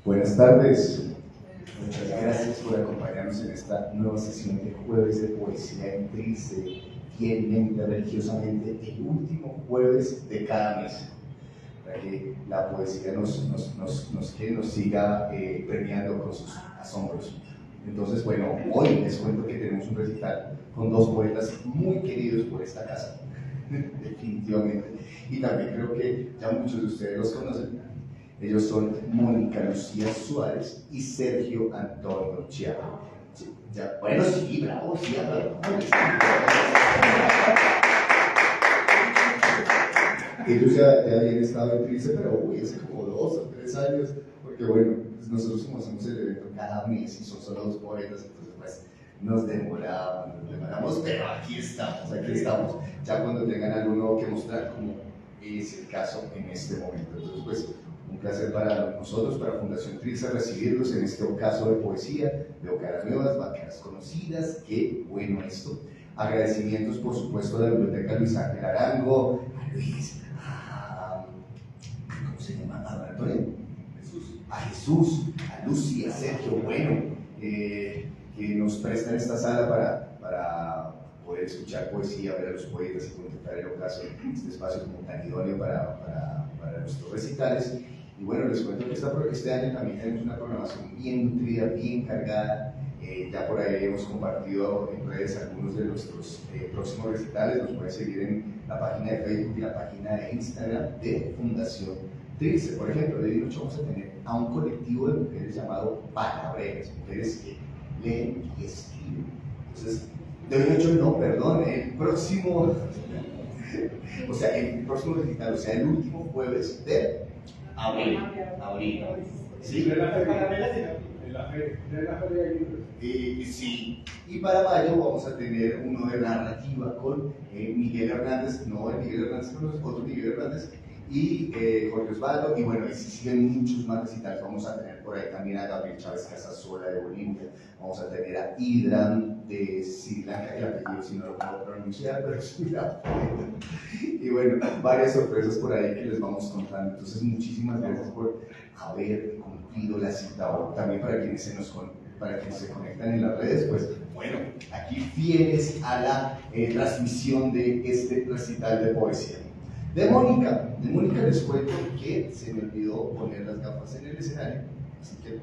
Buenas tardes, muchas gracias por acompañarnos en esta nueva sesión de Jueves de Poesía en Trilce, fielmente, religiosamente, el último jueves de cada mes, para que la poesía nos siga premiando con sus asombros. Entonces, bueno, hoy les cuento que tenemos un recital con dos poetas muy queridos por esta casa, definitivamente, y también creo que ya muchos de ustedes los conocen. Ellos son Mónica Lucía Suárez y Sergio Antonio Chiaro. Bueno, sí, bravo, sí, bravo. Ellos ya habían estado en Trilce, pero hace como 2 o 3 años, porque bueno, pues nosotros como hacemos el evento cada mes y son solo 2 poetas, entonces pues nos demoramos, pero aquí estamos. Ya cuando tengan algo nuevo que mostrar, como es el caso en este momento. Entonces pues, un placer para nosotros, para Fundación Trilce, recibirlos en este ocaso de poesía. Veo caras nuevas, caras conocidas, qué bueno esto. Agradecimientos, por supuesto, a la Biblioteca Luis Ángel Arango, a Luis, ¿cómo se llama? ¿A Antonio? A Jesús, a Lucy, a Sergio, bueno, que nos prestan esta sala para poder escuchar poesía, ver a los poetas y contemplar el ocaso, este espacio como tan idóneo para nuestros recitales. Y bueno, les cuento que este año también tenemos una programación bien nutrida, bien cargada. Ya por ahí hemos compartido en redes algunos de nuestros próximos recitales. Nos pueden seguir en la página de Facebook y la página de Instagram de Fundación Trilce. Por ejemplo, de hoy noche vamos a tener a un colectivo de mujeres llamado Palabreras, mujeres que leen y escriben. Entonces, de hoy noche no, perdón, el próximo recital, el último jueves de abril. ¿Sí? De la feria de libros. Sí. Y para mayo vamos a tener uno de narrativa con Miguel Hernández, otro Miguel Hernández, y Jorge Osvaldo, y bueno, y si siguen muchos más recitales, vamos a tener por ahí también a Gabriel Chávez Casasola de Bolivia, vamos a tener a Idram de Sri Lanka, el apellido si no lo puedo pronunciar, pero es una y bueno, varias sorpresas por ahí que les vamos contando. Entonces, muchísimas gracias por haber cumplido la cita, o también para quienes se conectan en las redes, pues bueno, aquí fieles a la transmisión de este recital de poesía. De Mónica les cuento que se me olvidó poner las gafas en el escenario, así que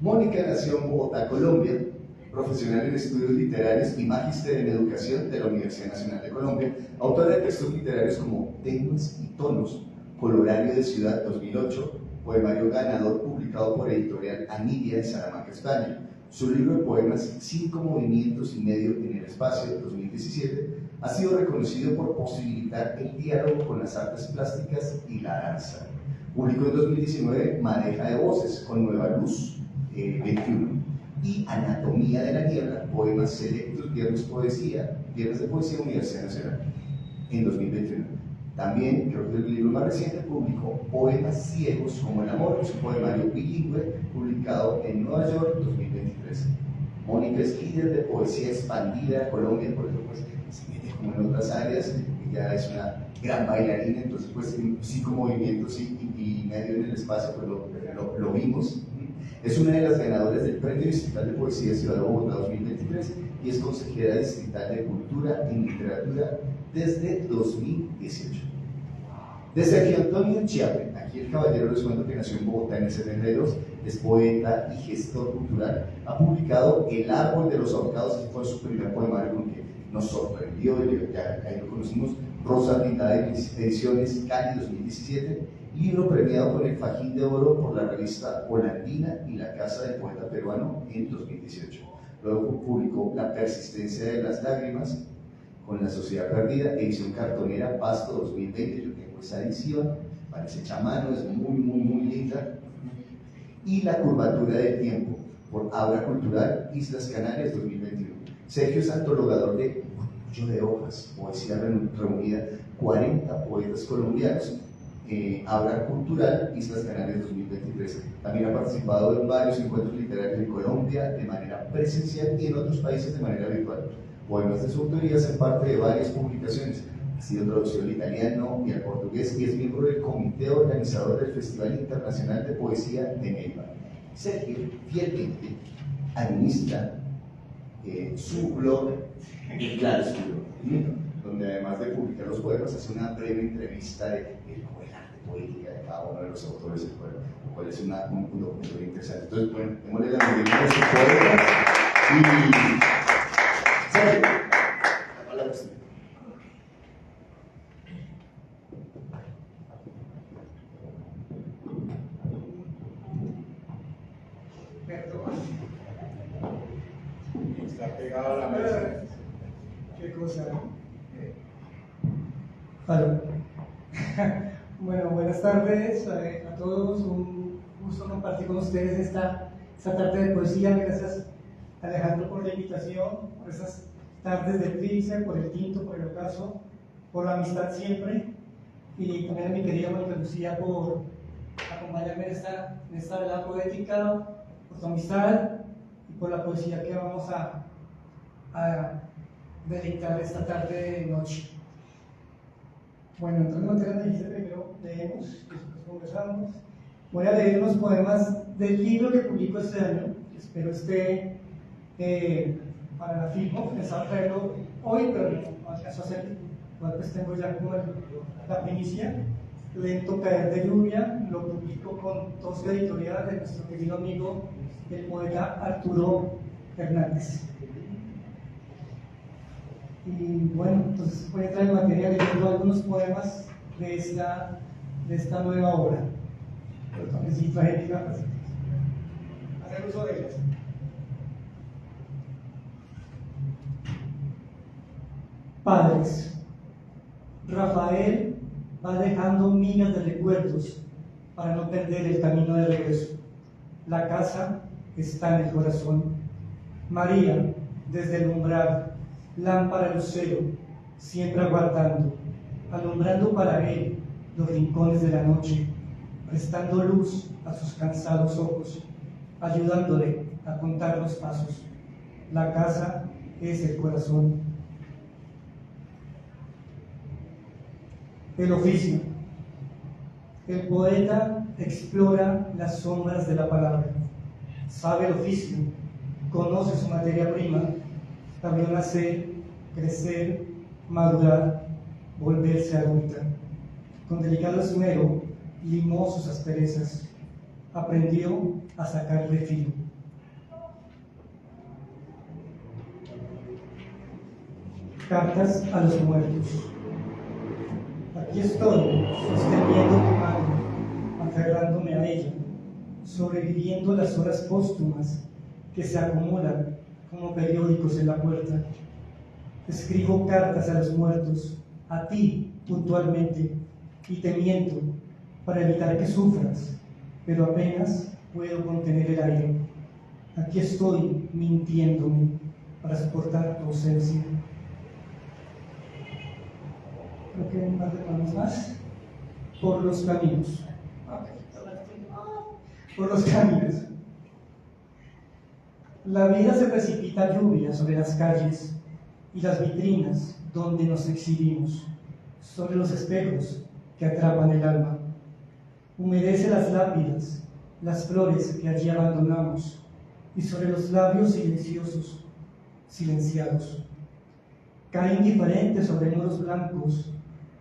Mónica nació en Bogotá, Colombia, profesional en estudios literarios y magíster en educación de la Universidad Nacional de Colombia, autora de textos literarios como Temas y Tonos, Colorario de Ciudad 2008, poemario ganador publicado por editorial Anidia en Salamanca, España. Su libro de poemas 5 movimientos y medio en el espacio 2017 ha sido reconocido por posibilitar el diálogo con las artes plásticas y la danza. Publicó en 2019 Madeja de Voces con Nueva Luz 21 y Anatomía de la Niebla, poemas selectos, viernes de poesía Universidad Nacional en 2021. También, creo que el libro más reciente, publicó Poemas Ciegos como el Amor, su poemario bilingüe, publicado en Nueva York 2023. Mónica es líder de poesía expandida en Colombia, por eso pues, se mete como en otras áreas, ella es una gran bailarina, entonces pues 5 movimientos y medio en el espacio, pues lo vimos. Es una de las ganadoras del Premio Distrital de Poesía Ciudad de Bogotá 2023 y es consejera distrital de Cultura y Literatura desde 2018. De Sergio Antonio Chiape, aquí el caballero les cuento que nació en Bogotá en el 72, es poeta y gestor cultural, ha publicado El Árbol de los Ahorcados, que fue su primer poemario con que nos sorprendió, ya ahí lo conocimos, Rosa Blindada Ediciones, Cali 2017, libro premiado con el Fajín de Oro por la revista Holandina y la Casa del Poeta Peruano en 2018. Luego publicó La Persistencia de las Lágrimas con La Sociedad Perdida, edición cartonera Pasto 2020. Yo tengo esa edición, parece hecha a mano, es muy linda. y La curvatura del tiempo, por Abra Cultural, Islas Canarias 2021. Sergio es antologador de Murmullo de hojas, poesía reunida, 40 poetas colombianos. Abra Cultural, Islas Canarias 2023. También ha participado en varios encuentros literarios en Colombia de manera presencial y en otros países de manera virtual. Poemas de su autoría hacen parte de varias publicaciones. Ha sido traducido al italiano y al portugués y es miembro del comité organizador del Festival Internacional de Poesía de Neiva. Sergio fielmente administra su blog El Claroscuro, donde además de publicar los poemas hace una breve entrevista de poética de cada uno de los autores del poema, lo cual es un documento muy interesante. Entonces, bueno, démosle la bienvenida a su poeta y Sergio, la palabra es tuya. Perdón. Está pegado a la mesa. ¿Qué cosa? Aló. Bueno, buenas tardes a todos. Un gusto compartir con ustedes esta tarde de poesía. Gracias, Alejandro, por la invitación, por esas tardes de Trilce, por el tinto, por el ocaso, por la amistad siempre. Y también a mi querida Mónica Lucía por acompañarme en esta velada poética, por su amistad y por la poesía que vamos a deleitar esta tarde de noche. Bueno, entonces en materia, me dice primero leemos y después conversamos. Voy a leer unos poemas del libro que publico este año, que espero esté para la firma. Pensaba traerlo hoy, pero no alcanzó a hacerlo. Igual pues tengo ya como la primicia. Lento caer de lluvia, lo publico con Tosca Editorial de nuestro querido amigo, el poeta Arturo Hernández. Y bueno, entonces voy a entrar en materia leyendo algunos poemas de esta nueva obra. Entonces, sí, traje gafas. Hacer uso de ellas. Padres. Rafael va dejando migas de recuerdos para no perder el camino de regreso. La casa está en el corazón. María, desde el umbral, lámpara lucero, siempre aguardando, alumbrando para él los rincones de la noche, prestando luz a sus cansados ojos, ayudándole a contar los pasos. La casa es el corazón. El oficio. El poeta explora las sombras de la palabra, sabe el oficio, conoce su materia prima, sabió nacer, crecer, madurar, volverse adulta. Con delicado esmero, limó sus asperezas, aprendió a sacarle filo. Cartas a los muertos. Aquí estoy, sosteniendo tu mano, aferrándome a ella, sobreviviendo las horas póstumas que se acumulan como periódicos en la puerta. Escribo cartas a los muertos, a ti puntualmente, y te miento para evitar que sufras, pero apenas puedo contener el aire. Aquí estoy mintiéndome para soportar tu ausencia. Creo que un par de palabras más. Por los caminos. Por los caminos. La vida se precipita a lluvia sobre las calles y las vitrinas donde nos exhibimos, sobre los espejos que atrapan el alma. Humedece las lápidas, las flores que allí abandonamos, y sobre los labios silenciosos, silenciados. Cae indiferente sobre muros blancos,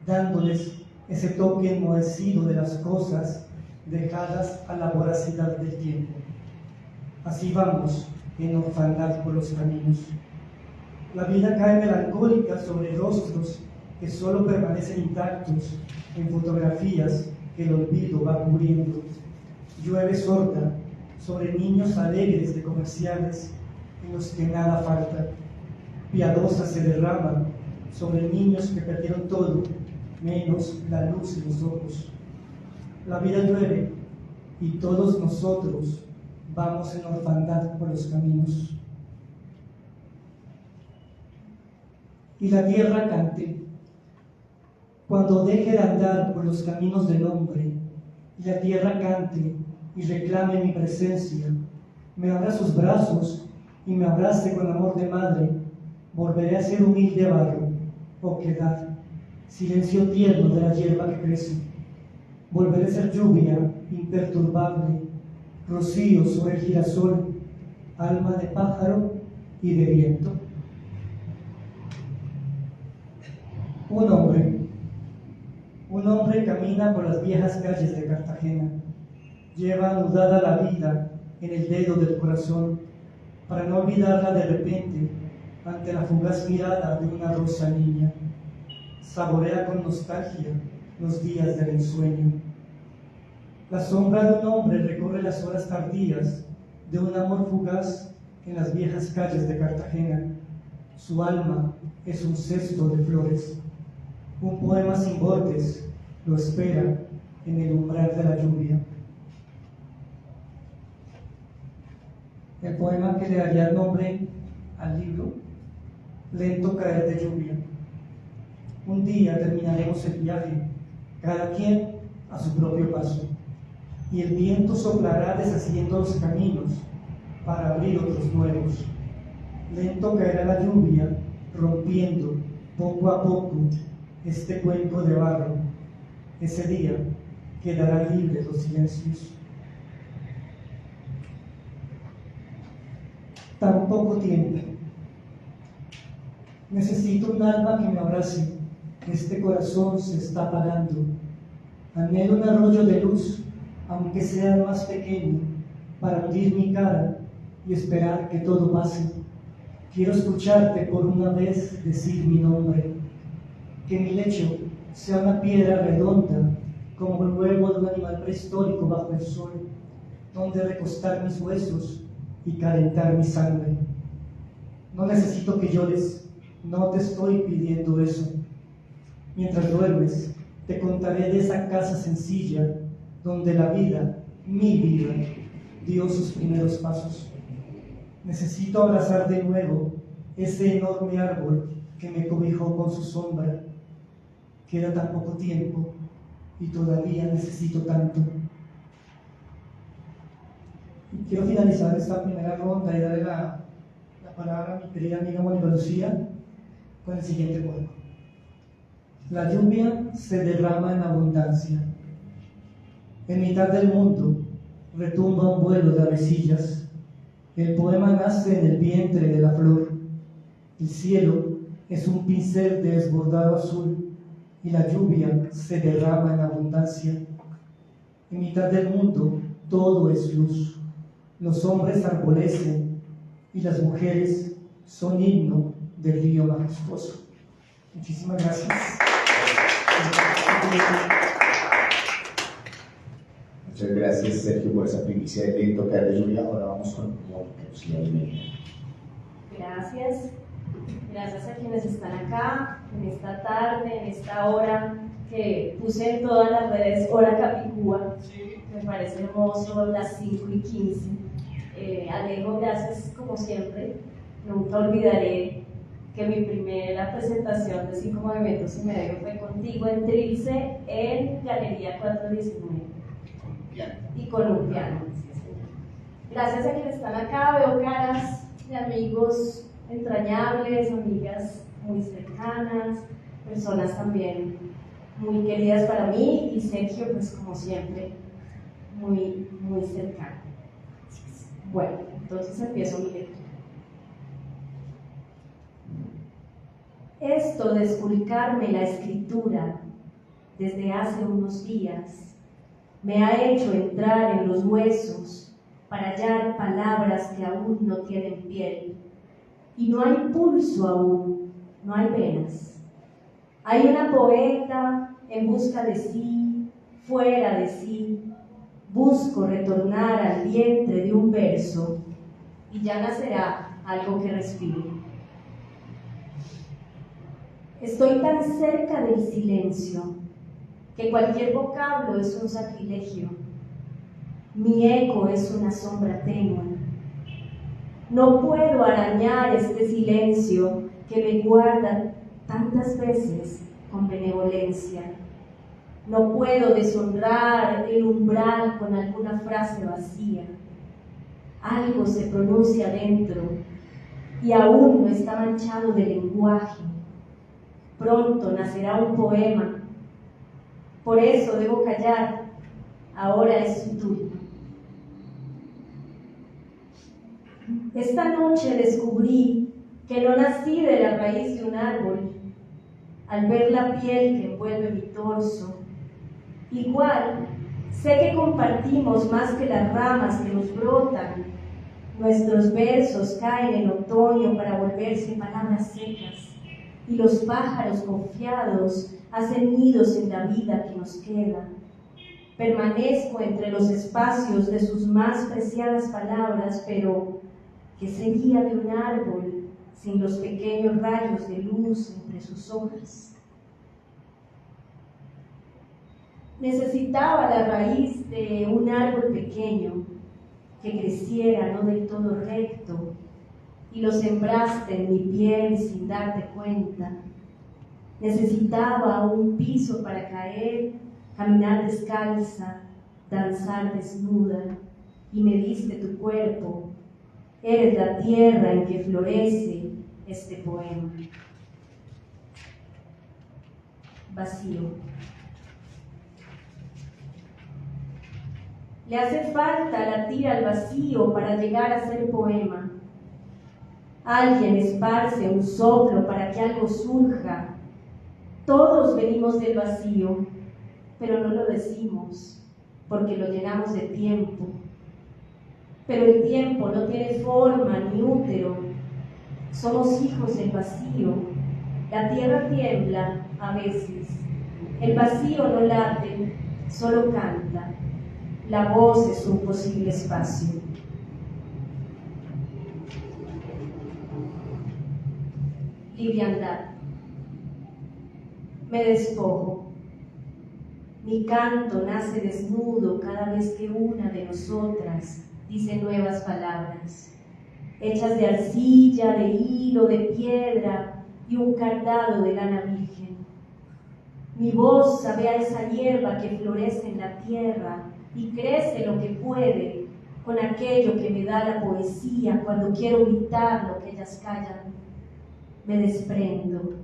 dándoles ese toque enmohecido de las cosas dejadas a la voracidad del tiempo. Así vamos en orfandad por los caminos. La vida cae melancólica sobre rostros que solo permanecen intactos en fotografías que el olvido va cubriendo. Llueve sorda sobre niños alegres de comerciales en los que nada falta. Piadosa se derrama sobre niños que perdieron todo, menos la luz en los ojos. La vida llueve y todos nosotros vamos en orfandad por los caminos. Y la tierra cante, cuando deje de andar por los caminos del hombre, y la tierra cante y reclame mi presencia, me abra sus brazos y me abrace con amor de madre, volveré a ser humilde barro, oquedad, silencio tierno de la hierba que crece. Volveré a ser lluvia imperturbable, rocío sobre el girasol, alma de pájaro y de viento. Un hombre camina por las viejas calles de Cartagena, lleva anudada la vida en el dedo del corazón, para no olvidarla de repente ante la fugaz mirada de una rosa niña. Saborea con nostalgia los días del ensueño. La sombra de un hombre recorre las horas tardías de un amor fugaz en las viejas calles de Cartagena. Su alma es un cesto de flores. Un poema sin bordes lo espera en el umbral de la lluvia. El poema que le daría nombre al libro, Lento caer de lluvia. Un día terminaremos el viaje, cada quien a su propio paso, y el viento soplará deshaciendo los caminos para abrir otros nuevos. Lento caerá la lluvia, rompiendo poco a poco este cuenco de barro. Ese día quedarán libres los silencios. Tan poco tiempo. Necesito un alma que me abrace. Este corazón se está apagando. Anhelo un arroyo de luz, aunque sea el más pequeño, para hundir mi cara y esperar que todo pase. Quiero escucharte por una vez decir mi nombre. Que mi lecho sea una piedra redonda, como el huevo de un animal prehistórico bajo el sol, donde recostar mis huesos y calentar mi sangre. No necesito que llores, no te estoy pidiendo eso. Mientras duermes, te contaré de esa casa sencilla, donde la vida, mi vida, dio sus primeros pasos. Necesito abrazar de nuevo ese enorme árbol que me cobijó con su sombra. Queda tan poco tiempo y todavía necesito tanto. Y quiero finalizar esta primera ronda y darle la palabra a mi querida amiga Mónica Lucía con el siguiente poema. La lluvia se derrama en abundancia. En mitad del mundo retumba un vuelo de avecillas. El poema nace en el vientre de la flor. El cielo es un pincel de desbordado azul y la lluvia se derrama en abundancia. En mitad del mundo todo es luz. Los hombres arbolecen y las mujeres son himno del río majestuoso. Muchísimas gracias. Muchas gracias, Sergio, por esa primicia de Lento caer de lluvia. Ahora vamos con Mónica Lucía Almeida. Gracias. Gracias a quienes están acá en esta tarde, en esta hora que puse en todas las redes, hora Capicúa. Me parece hermoso, las 5:15. Alejo, gracias como siempre. Nunca olvidaré que mi primera presentación de 5 movimientos y medio fue contigo en Trilce, en Galería 419. Y con un piano. Gracias a quienes están acá, veo caras de amigos entrañables, amigas muy cercanas, personas también muy queridas para mí, y Sergio, pues como siempre, muy, muy cercano. Bueno, entonces empiezo mi lectura. Esto de esculcarme la escritura desde hace unos días me ha hecho entrar en los huesos para hallar palabras que aún no tienen piel. Y no hay pulso aún, no hay venas. Hay una poeta en busca de sí, fuera de sí. Busco retornar al vientre de un verso y ya nacerá algo que respire. Estoy tan cerca del silencio que cualquier vocablo es un sacrilegio. Mi eco es una sombra tenue. No puedo arañar este silencio que me guarda tantas veces con benevolencia. No puedo deshonrar el umbral con alguna frase vacía. Algo se pronuncia dentro y aún no está manchado de lenguaje. Pronto nacerá un poema. Por eso debo callar. Ahora es su turno. Esta noche descubrí que no nací de la raíz de un árbol. Al ver la piel que envuelve mi torso, igual sé que compartimos más que las ramas que nos brotan. Nuestros versos caen en otoño para volverse palabras secas, y los pájaros confiados hacen nidos en la vida que nos queda. Permanezco entre los espacios de sus más preciadas palabras, pero ¿qué sería de un árbol sin los pequeños rayos de luz entre sus hojas? Necesitaba la raíz de un árbol pequeño que creciera no del todo recto, y lo sembraste en mi piel sin darte cuenta. Necesitaba un piso para caer, caminar descalza, danzar desnuda, y me diste tu cuerpo. Eres la tierra en que florece este poema. Vacío. Le hace falta latir al vacío para llegar a ser poema. Alguien esparce un soplo para que algo surja. Todos venimos del vacío, pero no lo decimos, porque lo llenamos de tiempo. Pero el tiempo no tiene forma ni útero. Somos hijos del vacío. La tierra tiembla a veces. El vacío no late, solo canta. La voz es un posible espacio. Liviandad. Me despojo. Mi canto nace desnudo cada vez que una de nosotras dice nuevas palabras, hechas de arcilla, de hilo, de piedra y un cardado de lana virgen. Mi voz sabe a esa hierba que florece en la tierra y crece lo que puede con aquello que me da la poesía cuando quiero gritar lo que ellas callan. Me desprendo.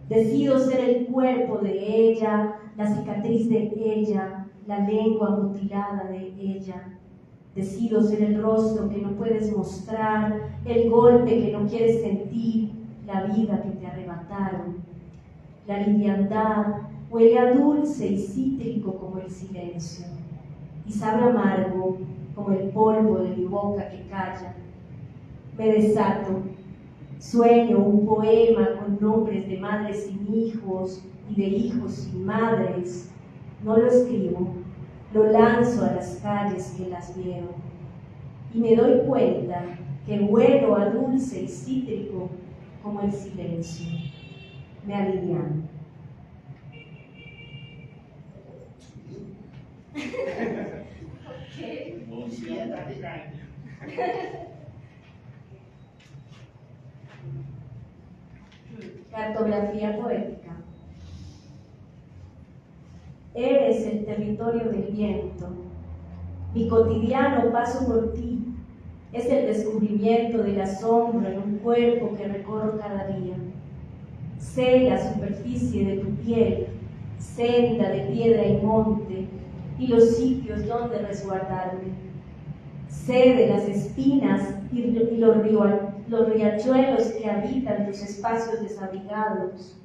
Decido ser el cuerpo de ella, la cicatriz de ella, la lengua mutilada de ella. Decido ser el rostro que no puedes mostrar, el golpe que no quieres sentir, la vida que te arrebataron. La liviandad huele a dulce y cítrico como el silencio, y sabe amargo como el polvo de mi boca que calla. Me desato, sueño un poema con nombres de madres sin hijos y de hijos sin madres. No lo escribo, lo lanzo a las calles que las vieron, y me doy cuenta que huelo a dulce y cítrico como el silencio. Me aliviano. Cartografía poética. Eres el territorio del viento. Mi cotidiano paso por ti es el descubrimiento de la sombra en un cuerpo que recorro cada día. Sé la superficie de tu piel, senda de piedra y monte, y los sitios donde resguardarme. Sé de las espinas y los riachuelos que habitan tus espacios desabrigados.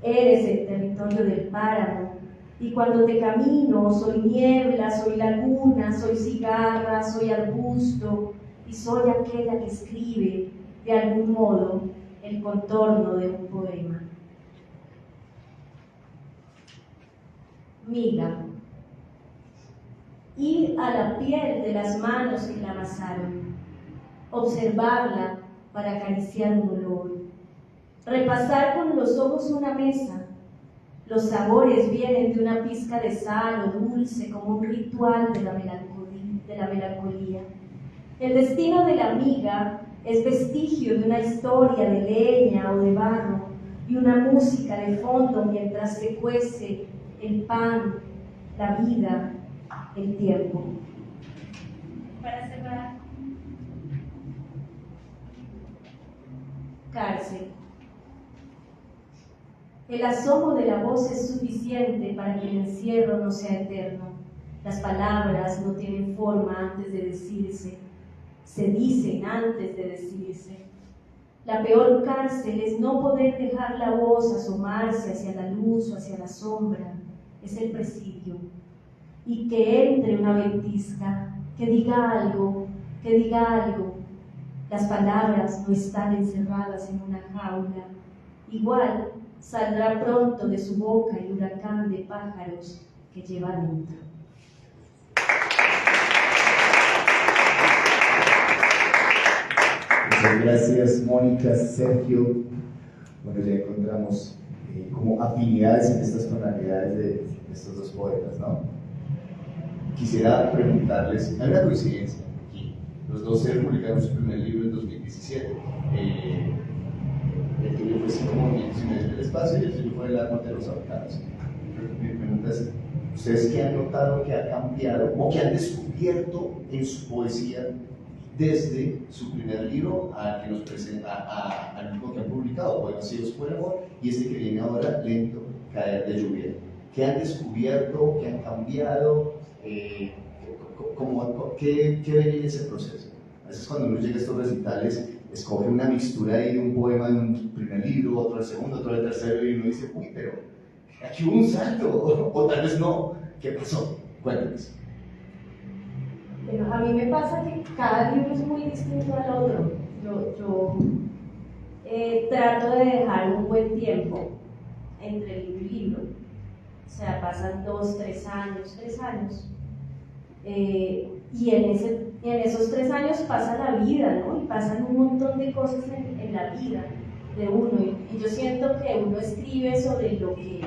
Eres el territorio del páramo, y cuando te camino soy niebla, soy laguna, soy cigarra, soy arbusto, y soy aquella que escribe, de algún modo, el contorno de un poema. Miga. Ir a la piel de las manos que la amasaron, observarla para acariciar un olor, repasar con los ojos una mesa. Los sabores vienen de una pizca de sal o dulce como un ritual de la melancolía. la melancolía. El destino de la amiga es vestigio de una historia de leña o de barro y una música de fondo mientras se cuece el pan, la vida, el tiempo. Para cerrar, cárcel. El asomo de la voz es suficiente para que el encierro no sea eterno. Las palabras no tienen forma antes de decirse, se dicen antes de decirse. La peor cárcel es no poder dejar la voz asomarse hacia la luz o hacia la sombra, es el presidio. Y que entre una ventisca, que diga algo, que diga algo. Las palabras no están encerradas en una jaula. Igual saldrá pronto de su boca el huracán de pájaros que lleva dentro. Muchas gracias, Mónica, Sergio. Bueno, ya encontramos como afinidades en estas tonalidades de estos dos poetas, ¿no? Quisiera preguntarles, hay una coincidencia aquí. Los dos se publicaron su primer libro en 2017. El tuyo fue 5 movimientos y medio del espacio y el tuyo fue El árbol de los ahorcados. Mi pregunta es, ¿ustedes qué han notado que ha cambiado o que han descubierto en su poesía desde su primer libro al que nos presenta, al último que han publicado, Poemas Ciegos por Amor, y este que viene ahora, Lento Caer de Lluvia? ¿Qué han descubierto? ¿Qué han cambiado? ¿Qué ven en ese proceso? A veces cuando uno llega a estos recitales, escoge una mixtura ahí de un poema de un primer libro, otro del segundo, otro del tercero, y uno dice, uy, pero aquí hubo un salto, o tal vez no. ¿Qué pasó? Cuéntanos. Bueno, a mí me pasa que cada libro es muy distinto al otro. Yo trato de dejar un buen tiempo entre libro y libro. O sea, pasan 2, 3 años. Y en esos 3 años pasa la vida, ¿no? Y pasan un montón de cosas en la vida de uno. Y yo siento que uno escribe sobre lo que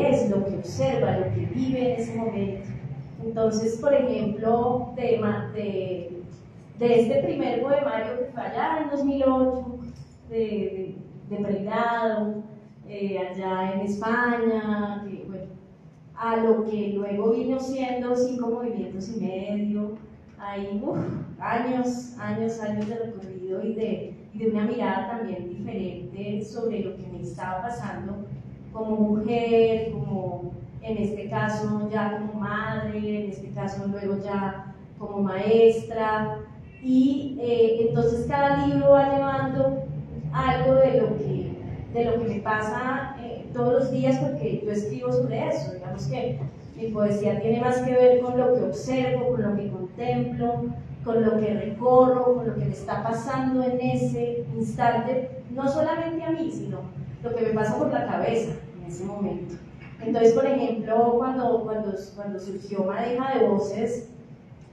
es, lo que observa, lo que vive en ese momento. Entonces, por ejemplo, de este primer poemario que fue allá en 2008, de pregrado, allá en España, que, bueno, a lo que luego vino siendo 5 movimientos y medio, hay años de recorrido y de una mirada también diferente sobre lo que me estaba pasando como mujer, como en este caso ya como madre, en este caso luego ya como maestra, y entonces cada libro va llevando algo de lo que me pasa todos los días, porque yo escribo sobre eso. Digamos que mi poesía tiene más que ver con lo que observo, con lo que contemplo, con lo que recorro, con lo que me está pasando en ese instante, no solamente a mí, sino lo que me pasa por la cabeza en ese momento. Entonces, por ejemplo, cuando surgió Madeja de Voces,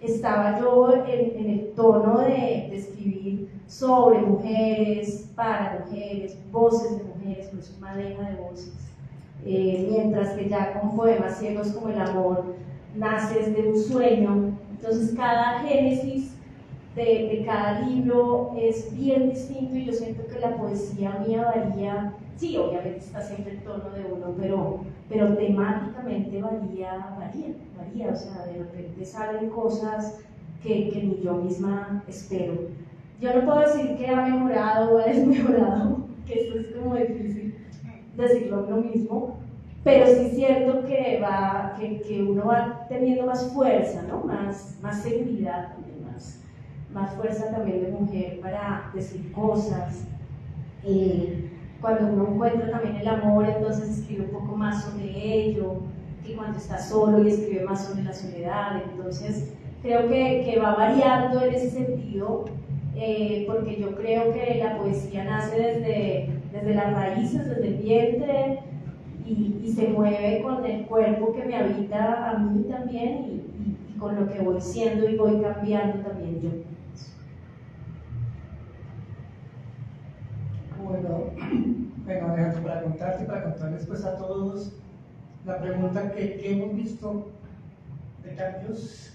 estaba yo en el tono de escribir sobre mujeres, para mujeres, voces de mujeres, por eso Madeja de Voces. Mientras que ya con Poemas Ciegos como El Amor naces de un sueño. Entonces, cada génesis de cada libro es bien distinto, y yo siento que la poesía mía varía. Sí, obviamente está siempre el tono de uno, pero temáticamente varía, o sea, de repente salen cosas que ni yo misma espero. Yo no puedo decir que ha mejorado o ha desmejorado, que esto es como difícil decirlo lo mismo, pero sí es cierto que uno va teniendo más fuerza, ¿no? Más seguridad también, más fuerza también de mujer para decir cosas. Cuando uno encuentra también el amor, entonces escribe un poco más sobre ello, que cuando está solo y escribe más sobre la soledad. Entonces creo que va variando en ese sentido, porque yo creo que la poesía nace desde las raíces, desde el vientre, y se mueve con el cuerpo que me habita a mí también, y con lo que voy siendo y voy cambiando también yo. Bueno, Alejandro, para contarte y para contarles pues a todos la pregunta que hemos visto de cambios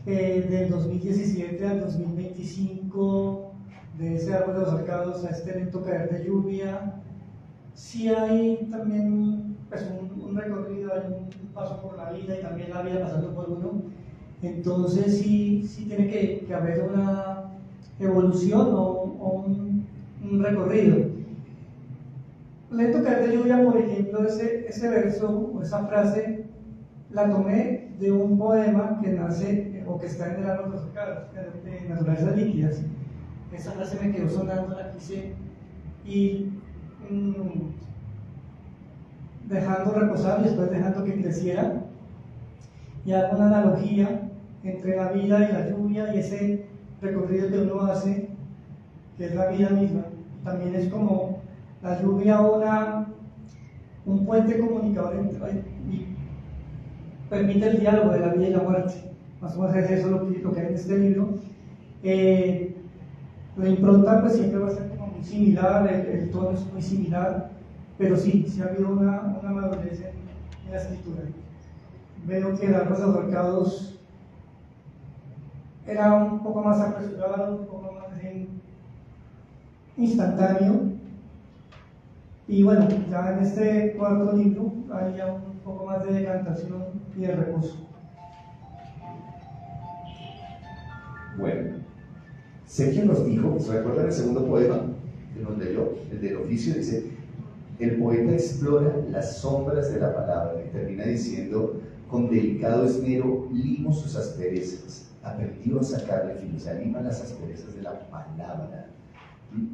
del 2017 al 2025, de ese árbol de los arcados a este lento caer de lluvia. Sí hay también pues, un recorrido, hay un paso por la vida y también la vida pasando por uno. Entonces sí tiene que haber una evolución o un recorrido. Lento caer de lluvia, por ejemplo, ese verso o esa frase la tomé de un poema que nace o que está en el árbol de los arcados, de Naturalezas Líquidas. Esa frase me quedó sonando, la quise ir dejando reposar y después dejando que creciera, y hago una analogía entre la vida y la lluvia y ese recorrido que uno hace, que es la vida misma. También es como la lluvia un puente comunicador y permite el diálogo de la vida y la muerte. Más o menos es eso lo que hay en este libro. La impronta pues siempre va a ser como muy similar, el tono es muy similar, pero sí ha habido una madurez en la escritura. Veo que el árbol de los arcados era un poco más apresurado, un poco más instantáneo, y bueno, ya en este cuarto libro hay ya un poco más de decantación y de reposo. Bueno, Sergio nos dijo, ¿se recuerdan el segundo poema que nos leyó? El del oficio, dice: el poeta explora las sombras de la palabra y termina diciendo: con delicado esmero limo sus asperezas, aprendió a sacarle filo, se lima las asperezas de la palabra,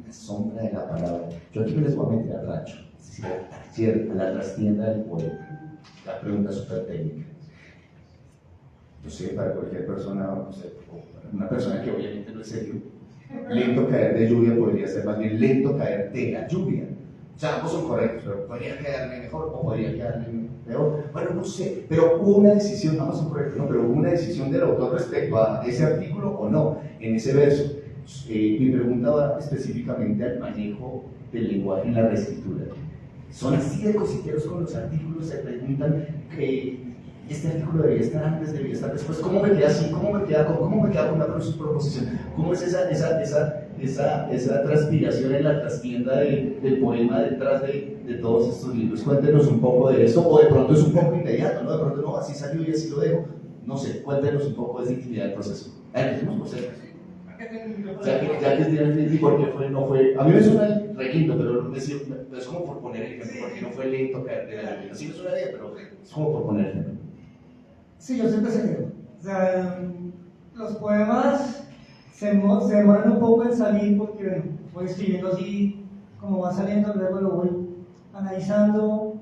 la sombra de la palabra. Yo aquí no les voy a meter al rancho, es decir, a la trastienda del poeta. La pregunta súper técnica. No sé, para cualquier persona, no sé, una persona que obviamente no es serio, lento caer de lluvia podría ser más bien lento caer de la lluvia. O sea, ambos son correctos, pero podría quedarme mejor o podría quedarme peor. Bueno, no sé, pero hubo una decisión, ambos son correctos, ¿no? Pero hubo una decisión del autor respecto a ese artículo o no, en ese verso. Mi pregunta va específicamente al manejo del lenguaje en la reescritura. Son así de cositeros con los artículos, se preguntan que este artículo debería estar antes, debería estar después, ¿cómo me queda así? ¿Cómo me queda con una proposición? ¿Cómo es esa transpiración en la trastienda del poema detrás de todos estos libros? Cuéntenos un poco de esto, o de pronto es un poco inmediato, ¿no? De pronto no, así salió y así lo dejo. No sé, cuéntenos un poco de esa intimidad del proceso. Empecemos por ser. Ya que es difícil, porque no fue. A mí me suena re lindo, pero es como por poner el ejemplo, porque no fue lento caer de la lluvia. Sí me suena bien, pero es como por poner el ejemplo. Sí, yo siempre se quedo. O sea, los poemas se demoran un poco en salir porque bueno, voy escribiendo así como va saliendo, luego lo voy analizando,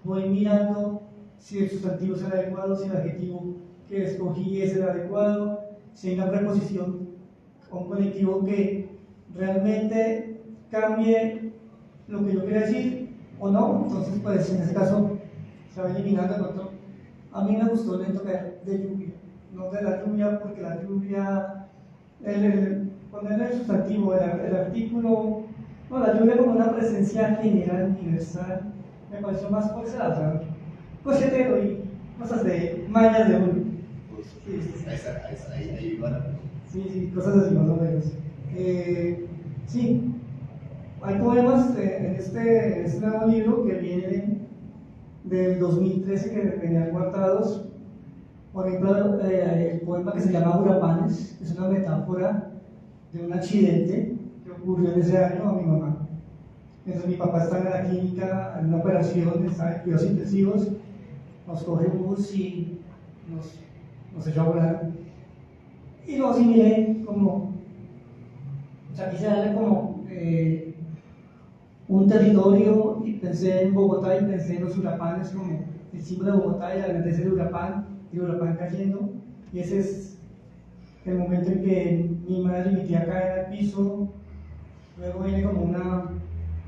voy mirando si el sustantivo es el adecuado, si el adjetivo que escogí es el adecuado, si hay una preposición o un conectivo que realmente cambie lo que yo quiero decir o no. Entonces pues en ese caso se va eliminando el otro. A mí me gustó lento caer de lluvia, no de la lluvia, porque la lluvia, ponerle el sustantivo, el artículo, no, la lluvia como una presencia general, universal, me pareció más forzada, ¿sabes? Cochetero y cosas de mallas de uno. Ahí van a ver. Sí, cosas así más o menos. Sí, hay poemas en este nuevo libro que vienen del 2013 que venían guardados. Por ejemplo, el poema que se llama Hurapanes es una metáfora de un accidente que ocurrió en ese año a mi mamá. Mientras mi papá estaba en la clínica, en una operación, estaba en cuidados intensivos, nos coge un bus y nos echó a volar. Y lo asimilé como, o sea, quise darle como un territorio, y pensé en Bogotá y pensé en los huracanes como el símbolo de Bogotá y la grandeza del huracán, y el huracán cayendo, y ese es el momento en que mi madre y mi tía caen al piso. Luego viene como una,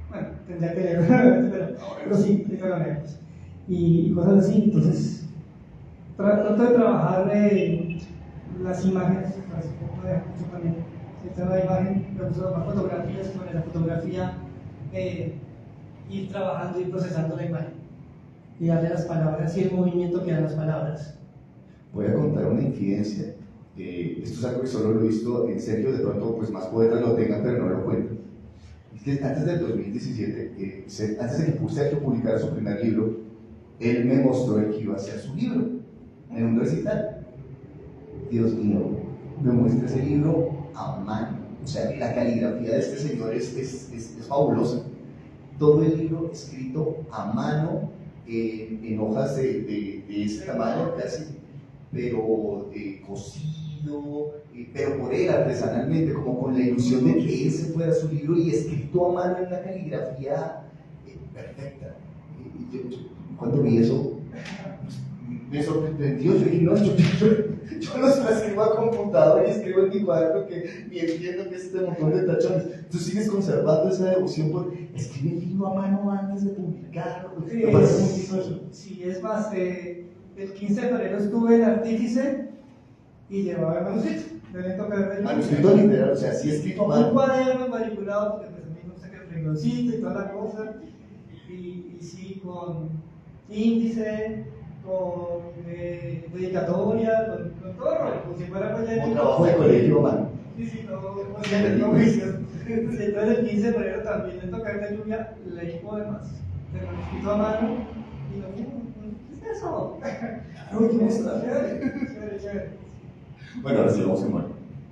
bueno, tendría que leer, pero sí, y cosas así. Entonces trato de trabajar las imágenes, también. Si tengo la imagen, me gusta tomar fotografías, sobre la fotografía ir trabajando y procesando la imagen y darle las palabras y el movimiento que dan las palabras. Voy a contar una infidencia. esto es algo que solo lo he visto en Sergio, de pronto pues más poetas lo tengan, pero no lo cuentan. Es que antes del 2017, antes de que Sergio publicara su primer libro, él me mostró el que iba a ser su libro, en un recital. Dios mío, me muestra ese libro a mano. O sea, la caligrafía de este señor es fabulosa. Todo el libro escrito a mano, en hojas de ese tamaño casi, pero cosido, pero por él artesanalmente, como con la ilusión de que ese fuera su libro y escrito a mano en una caligrafía perfecta. Yo, cuando vi eso, me sorprendió. Yo dije, no, yo no se la escribo a computador y escribo en mi cuaderno que ni entiendo que es este montón de tachones. Tú sigues conservando esa devoción por escribir el libro a mano antes de publicarlo. Me parece muy chistoso. Sí, es más, el 15 de febrero estuve en Artífice y llevaba el manuscrito. Manuscrito literal, o sea, sí escrito a mano. Un cuaderno manipulado, porque pues a mí me gusta que el rengloncito y toda la cosa. Y sí, con índice, con dedicatoria, con todo el rollo, como si fuera pues ya. Un trabajo de colegio a mano. Sí, todo juicios. Entonces el 15 de febrero también en Tocar de Lluvia leí poemas de manuscrito a mano y lo mismo. ¿Qué es eso? Uy, ¿qué es eso? Chévere. Bueno, ahora sí vamos a Manuel.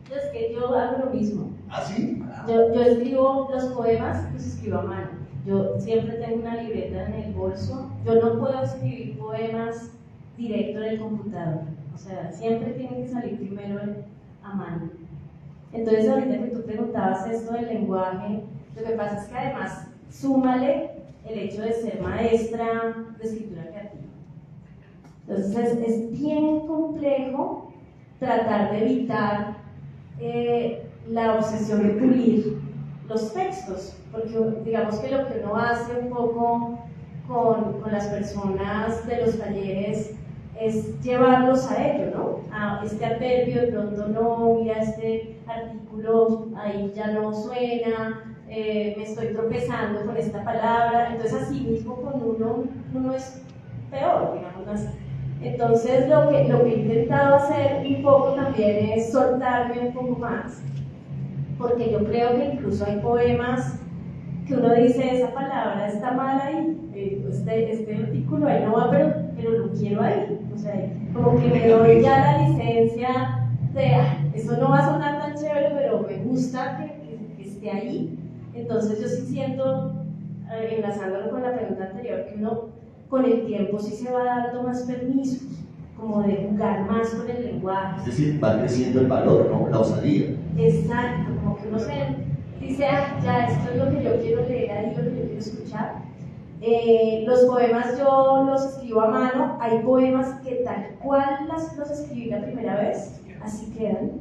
Es que yo hago lo mismo. ¿Ah, sí? Yo escribo los poemas, los escribo a mano. Yo siempre tengo una libreta en el bolso. Yo no puedo escribir poemas directo en el computador. O sea, siempre tienen que salir primero a mano. Entonces, ahorita que tú preguntabas esto del lenguaje, lo que pasa es que además, súmale el hecho de ser maestra de escritura creativa. Entonces, es bien complejo tratar de evitar la obsesión de pulir los textos, porque digamos que lo que uno hace un poco con las personas de los talleres es llevarlos a ello, ¿no? A este adverbio de pronto no, mira este artículo ahí ya no suena, me estoy tropezando con esta palabra, entonces así mismo con uno es peor, digamos así. Entonces lo que he intentado hacer un poco también es soltarme un poco más, porque yo creo que incluso hay poemas que uno dice, esa palabra está mal ahí, este artículo ahí no va, pero lo quiero ahí, o sea, como que me doy ya la licencia de, eso no va a sonar tan chévere, pero me gusta que esté ahí. Entonces yo sí siento, enlazándolo con la pregunta anterior, que uno con el tiempo sí se va dando más permisos, como de jugar más con el lenguaje. Es decir, va creciendo el valor, ¿no? La osadía. Exacto, como que uno se dice, ya, esto es lo que yo quiero leer ahí, lo que yo quiero escuchar. Los poemas yo los escribo a mano, hay poemas que tal cual los escribí la primera vez, así quedan,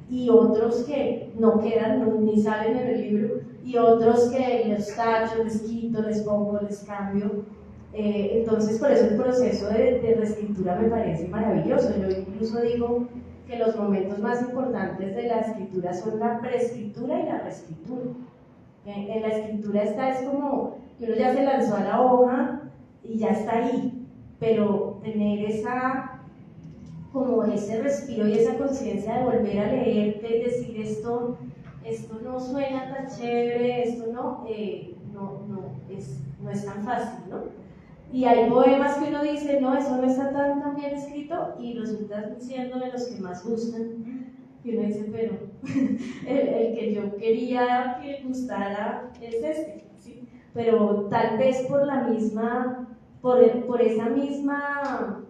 y otros que no quedan, ni salen en el libro, y otros que los tacho, les quito, les pongo, les cambio. Entonces, por eso el proceso de reescritura me parece maravilloso. Yo incluso digo que los momentos más importantes de la escritura son la preescritura y la reescritura. En la escritura es como que uno ya se lanzó a la hoja y ya está ahí, pero tener como ese respiro y esa conciencia de volver a leerte y decir esto no suena tan chévere, esto no es tan fácil, ¿no? Y hay poemas que uno dice, no, eso no está tan bien escrito, y resultan siendo de los que más gustan. Y uno dice, pero el que yo quería que gustara es este, ¿sí? Pero tal vez por esa misma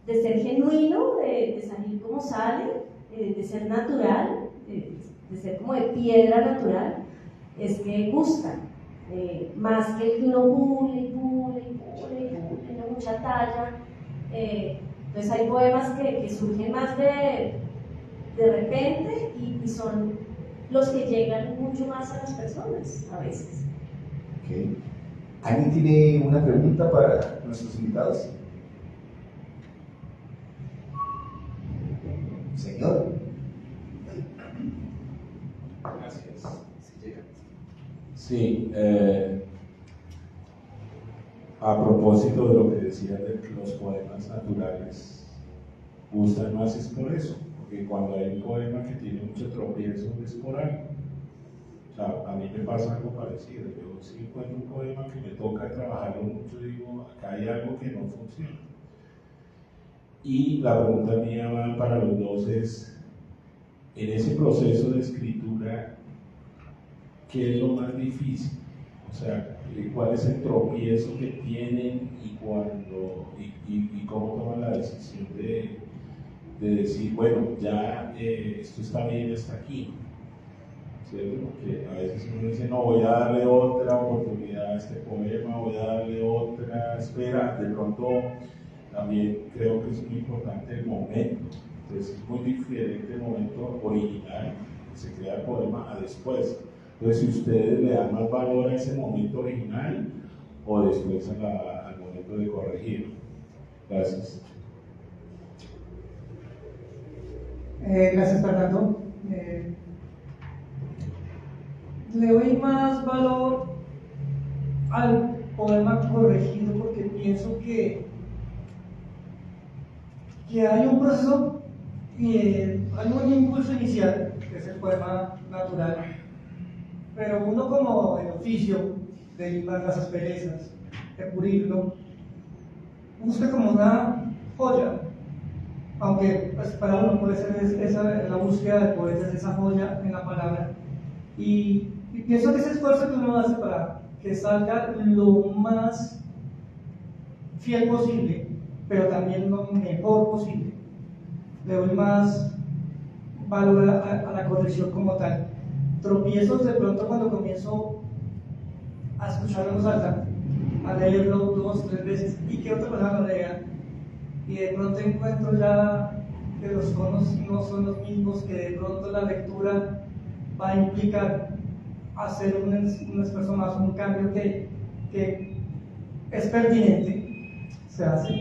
de ser genuino, de salir como sale, de ser natural, de ser como de piedra natural, es que gustan. Más que el que uno pule, tiene mucha talla. Entonces hay poemas que surgen más de repente y son los que llegan mucho más a las personas a veces. Okay. ¿Alguien tiene una pregunta para nuestros invitados? Señor. Gracias. Sí, a propósito de lo que decía de que los poemas naturales gustan más, es por eso, porque cuando hay un poema que tiene mucho tropiezo es por algo. O sea, a mí me pasa algo parecido. Yo si encuentro un poema que me toca trabajarlo mucho, digo, acá hay algo que no funciona. Y la pregunta mía va para los dos es, en ese proceso de escritura, ¿qué es lo más difícil? O sea, ¿cuál es el tropiezo que tienen y cómo toman la decisión de decir, bueno, ya esto está bien hasta aquí? ¿Cierto? Porque a veces uno dice, no, voy a darle otra oportunidad a este poema, voy a darle otra, espera, de pronto también creo que es muy importante el momento. Entonces es muy diferente el momento original que se crea el poema a después. Entonces, si ustedes le dan más valor a ese momento original o después al momento de corregir. Gracias. Gracias, Fernando. Le doy más valor al poema corregido porque pienso que hay un proceso y hay un impulso inicial, que es el poema natural, pero uno como el oficio de limar las asperezas, de pulirlo, busca como una joya, aunque pues, para uno puede ser la búsqueda del poeta es esa joya en la palabra, y pienso que ese esfuerzo que uno hace para que salga lo más fiel posible, pero también lo mejor posible, le doy más valor a la corrección como tal. Tropiezos de pronto cuando comienzo a escucharlo en voz alta, a leerlo 2, 3 veces y que otra persona lo lea, y de pronto encuentro ya que los tonos no son los mismos, que de pronto la lectura va a implicar hacer un esfuerzo más, un cambio que es pertinente, se hace.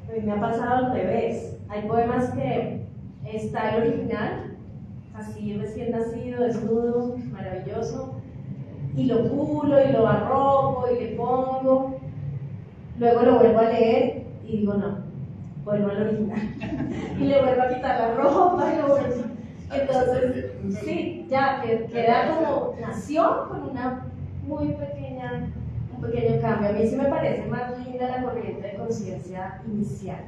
A mí me ha pasado al revés. Hay poemas que está el original, así recién nacido, desnudo, maravilloso, y lo pulo y lo arropo y le pongo, luego lo vuelvo a leer y digo no, vuelvo al original y le vuelvo a quitar la ropa y lo vuelvo. Entonces, sí, ya queda como nació con una muy pequeña, un pequeño cambio. A mí sí me parece más linda la corriente de conciencia inicial.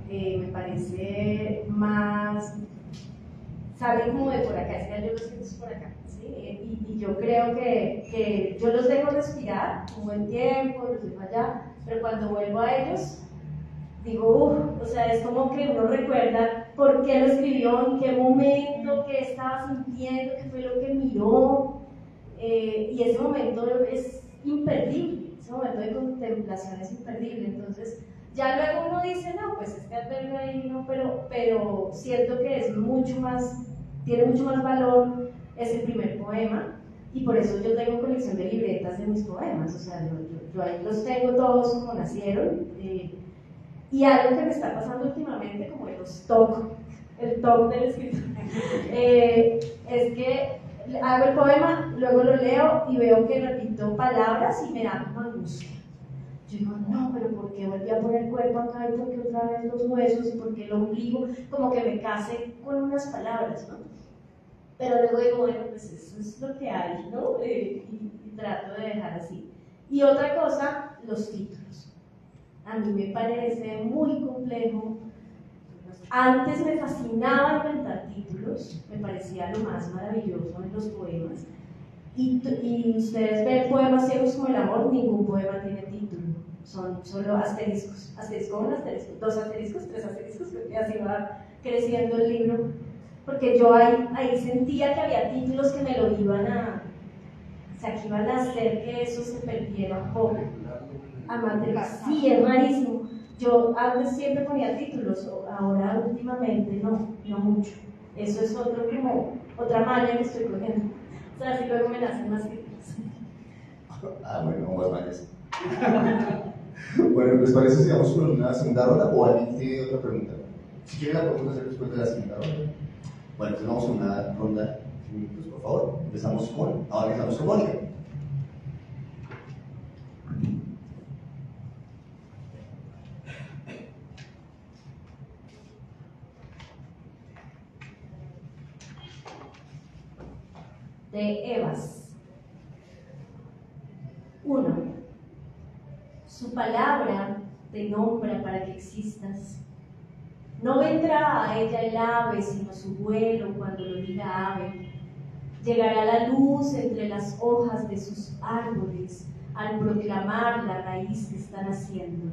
Me parece más, sale como de por acá, es que yo lo siento por acá, ¿sí? Y yo creo que yo los dejo respirar un buen tiempo, los dejo allá, pero cuando vuelvo a ellos, digo, o sea, es como que uno recuerda por qué lo escribió, en qué momento, qué estaba sintiendo, qué fue lo que miró, y ese momento es imperdible, ese momento de contemplación es imperdible. Entonces, ya luego uno dice, no, pues este adverbio ahí no, pero siento que es mucho más, tiene mucho más valor ese primer poema, y por eso yo tengo colección de libretas de mis poemas, o sea, yo ahí los tengo todos como nacieron. Y algo que me está pasando últimamente, como el TOC del escritor, es que hago el poema, luego lo leo y veo que repito palabras y me da como angustia. Yo digo, no, pero ¿por qué volví a poner el cuerpo acá? ¿Y por qué otra vez los huesos? ¿Y por qué el ombligo? Como que me case con unas palabras, ¿no? Pero luego digo, bueno, pues eso es lo que hay, ¿no? Y trato de dejar así. Y otra cosa, los títulos. A mí me parece muy complejo. Antes me fascinaba inventar títulos, me parecía lo más maravilloso en los poemas. Y ustedes ven poemas ciegos como el amor, ningún poema tiene título, son solo asteriscos, asterisco 1, asterisco 2 asteriscos, 3 asteriscos, y así va creciendo el libro. Porque yo ahí sentía que había títulos que me lo iban a, o sea, que iban a hacer que eso se perdiera un poco. Sí, es rarísimo. Yo antes siempre ponía títulos, ahora últimamente no mucho. Eso es otra maña que estoy cogiendo. O sea, si luego me nacen más títulos. Bueno, más mañas. Bueno, ¿les parece si vamos con una segunda ronda o alguien tiene otra pregunta? Si quieren la podemos hacer después de la segunda ronda. Bueno, entonces vamos con una ronda de minutos, por favor. Ahora empezamos con Mónica. de Evas. 1. Su palabra te nombra para que existas. No vendrá a ella el ave, sino su vuelo cuando lo diga ave. Llegará la luz entre las hojas de sus árboles al proclamar la raíz que está naciendo.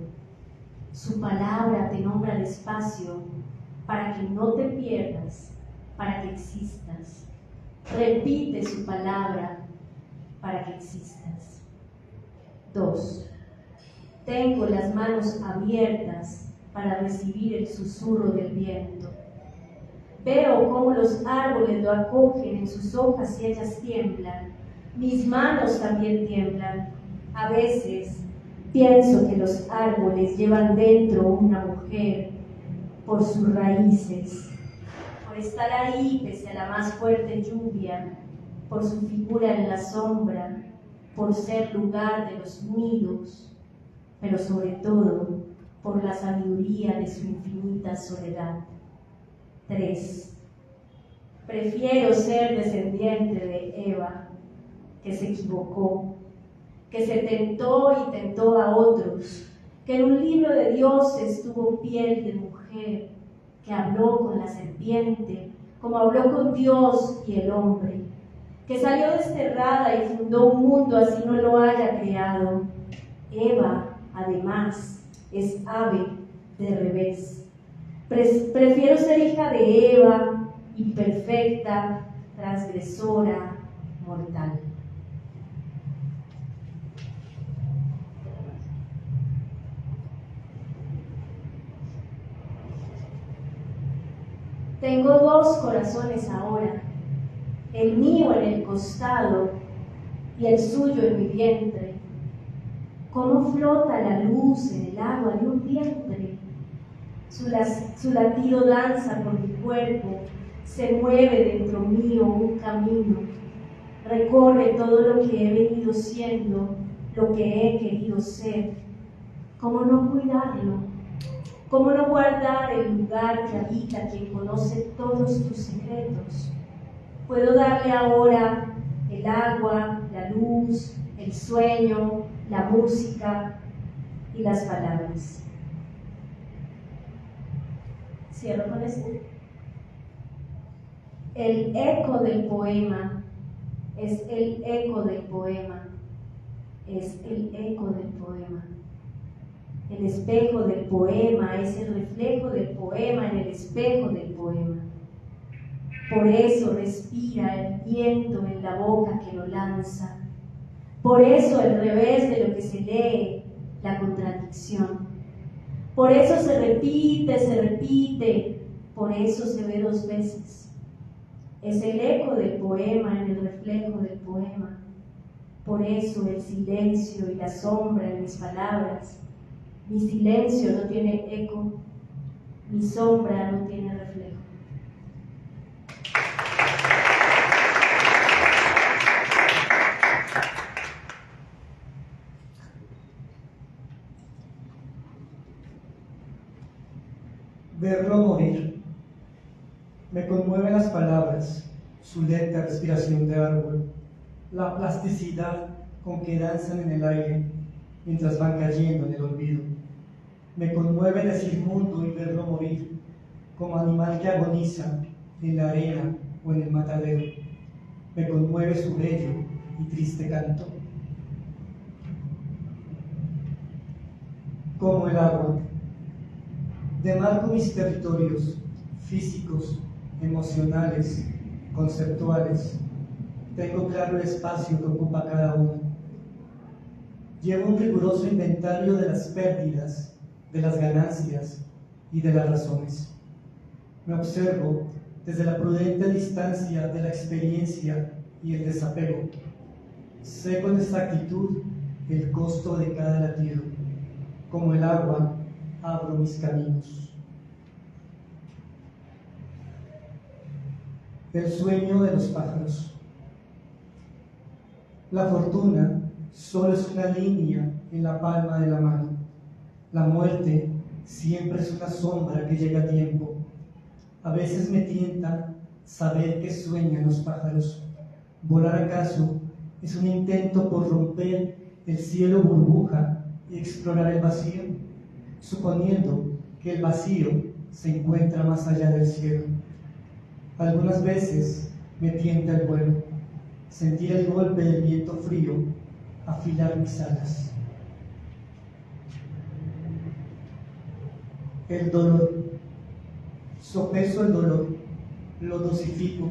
Su palabra te nombra despacio para que no te pierdas, para que existas. Repite su palabra para que existas. 2. Tengo las manos abiertas para recibir el susurro del viento. Veo cómo los árboles lo acogen en sus hojas y ellas tiemblan. Mis manos también tiemblan. A veces pienso que los árboles llevan dentro una mujer por sus raíces, por estar ahí pese a la más fuerte lluvia, por su figura en la sombra, por ser lugar de los nidos, pero sobre todo por la sabiduría de su infinita soledad. 3. Prefiero ser descendiente de Eva, que se equivocó, que se tentó y tentó a otros, que en un libro de dioses tuvo piel de mujer, que habló con la serpiente, como habló con Dios y el hombre, que salió desterrada y fundó un mundo así no lo haya creado. Eva, además, es ave de revés. Prefiero ser hija de Eva, imperfecta, transgresora, mortal. Tengo 2 corazones ahora, el mío en el costado y el suyo en mi vientre. ¿Cómo flota la luz en el agua de un vientre? Su latido danza por mi cuerpo, se mueve dentro mío un camino, recorre todo lo que he venido siendo, lo que he querido ser. ¿Cómo no cuidarlo? ¿Cómo no guardar el lugar que habita quien conoce todos tus secretos? Puedo darle ahora el agua, la luz, el sueño, la música y las palabras. Cierro con esto. El eco del poema es el eco del poema, es el eco del poema. El espejo del poema es el reflejo del poema en el espejo del poema. Por eso respira el viento en la boca que lo lanza. Por eso el revés de lo que se lee, la contradicción. Por eso se repite, por eso se ve 2 veces. Es el eco del poema en el reflejo del poema. Por eso el silencio y la sombra en mis palabras. Mi silencio no tiene eco, mi sombra no tiene reflejo. Verlo morir. Me conmueven las palabras, su lenta respiración de árbol, la plasticidad con que danzan en el aire mientras van cayendo en el olvido. Me conmueve decir mundo y verlo morir, como animal que agoniza en la arena o en el matadero. Me conmueve su bello y triste canto. Como el agua, demarco mis territorios físicos, emocionales, conceptuales. Tengo claro el espacio que ocupa cada uno. Llevo un riguroso inventario de las pérdidas, de las ganancias y de las razones. Me observo desde la prudente distancia de la experiencia y el desapego. Sé con exactitud el costo de cada latido. Como el agua, abro mis caminos. El sueño de los pájaros. La fortuna solo es una línea en la palma de la mano. La muerte siempre es una sombra que llega a tiempo. A veces me tienta saber que sueñan los pájaros. ¿Volar acaso es un intento por romper el cielo burbuja y explorar el vacío, suponiendo que el vacío se encuentra más allá del cielo? Algunas veces me tienta el vuelo, sentir el golpe del viento frío, afilar mis alas. El dolor. Sopeso el dolor, lo dosifico,